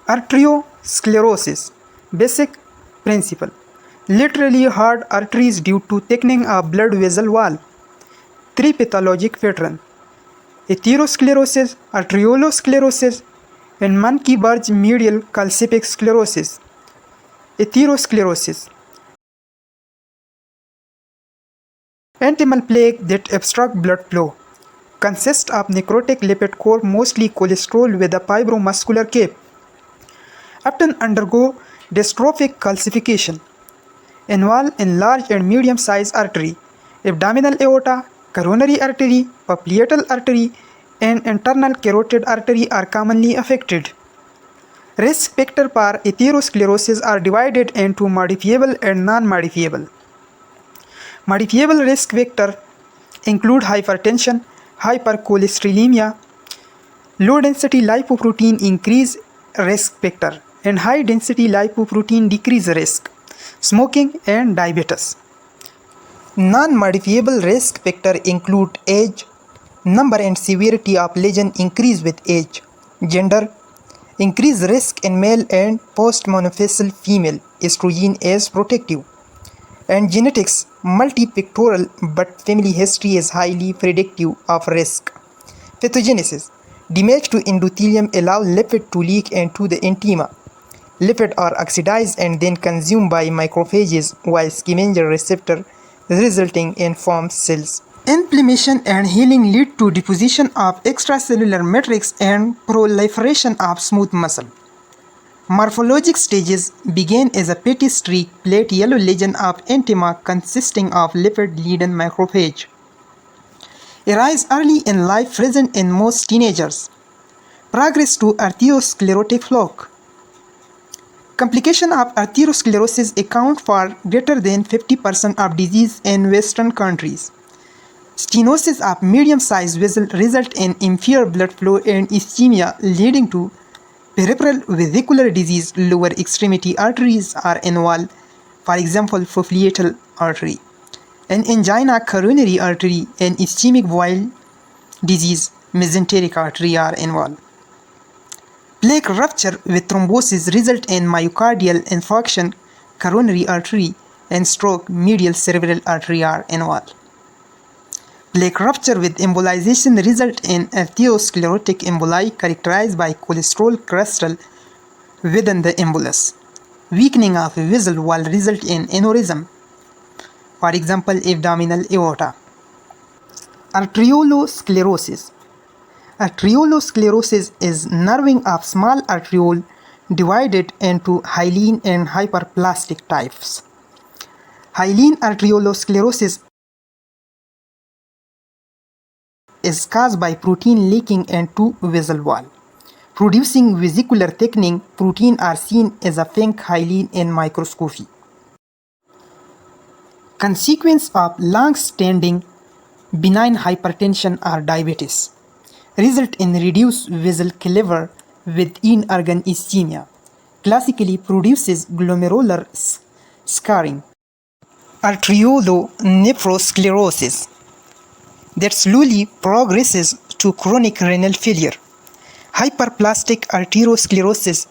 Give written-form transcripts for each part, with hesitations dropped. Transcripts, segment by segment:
Arteriosclerosis. Basic principle. Literally hard arteries due to thickening of blood vessel wall. Three pathologic patterns: atherosclerosis, arteriolosclerosis, and monkey barge medial calcific sclerosis. Atherosclerosis. Intimal plaque that obstruct blood flow. Consists of necrotic lipid core, mostly cholesterol with a fibromuscular cape. Often undergo dystrophic calcification. Involve in large and medium-sized artery, abdominal aorta, coronary artery, popliteal artery, and internal carotid artery are commonly affected. Risk factors for atherosclerosis are divided into modifiable and non-modifiable. Modifiable risk factors include hypertension, hypercholesterolemia, low-density lipoprotein increase risk factor, and high-density lipoprotein decrease risk, smoking, and diabetes. Non-modifiable risk factors include age, number and severity of lesion increase with age, gender, increased risk in male and postmenopausal female, estrogen is protective, and genetics, multifactorial but family history is highly predictive of risk. Pathogenesis. Damage to endothelium allow lipid to leak into the intima. Lipids are oxidized and then consumed by macrophages while scavenger receptor, resulting in formed cells. Inflammation and healing lead to deposition of extracellular matrix and proliferation of smooth muscle. Morphologic stages begin as a petty streak plate yellow lesion of intima consisting of lipid-laden macrophage. Arise early in life, present in most teenagers. Progress to arteriosclerotic flock. Complications of arteriosclerosis account for greater than 50% of disease in Western countries. Stenosis of medium-sized vessel result in impaired blood flow and ischemia, leading to peripheral vesicular disease. Lower extremity arteries are involved, for example, popliteal artery, and angina coronary artery and ischemic valve disease, mesenteric artery are involved. Plaque rupture with thrombosis result in myocardial infarction, coronary artery, and stroke, medial cerebral artery are involved. Plaque rupture with embolization result in arteriosclerotic emboli characterized by cholesterol crystal within the embolus. Weakening of vessel wall result in aneurysm, for example, abdominal aorta. Arteriolosclerosis. Arteriolosclerosis is narrowing of small arteriole divided into hyaline and hyperplastic types. Hyaline arteriolosclerosis is caused by protein leaking into vessel wall, producing vesicular thickening. Protein are seen as a pink hyaline in microscopy. Consequence of long-standing benign hypertension or diabetes result in reduced vessel caliber with in-organ ischemia, classically produces glomerular scarring. Arteriolonephrosclerosis that slowly progresses to chronic renal failure. Hyperplastic arteriosclerosis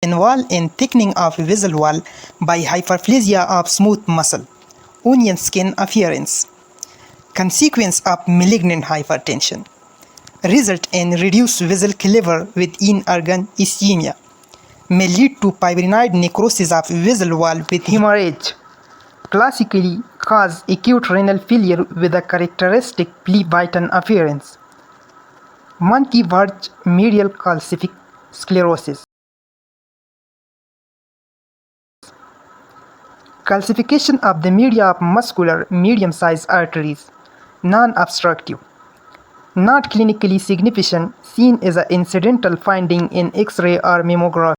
involved in thickening of vessel wall by hyperplasia of smooth muscle, onion skin appearance. Consequence of malignant hypertension result in reduced vessel caliber with in-organ ischemia, may lead to fibrinoid necrosis of vessel wall with hemorrhage. Classically cause acute renal failure with a characteristic plebeian appearance. Monkey barge medial calcific sclerosis. Calcification of the media of muscular medium-sized arteries, non-obstructive, not clinically significant, seen as an incidental finding in X-ray or mammography.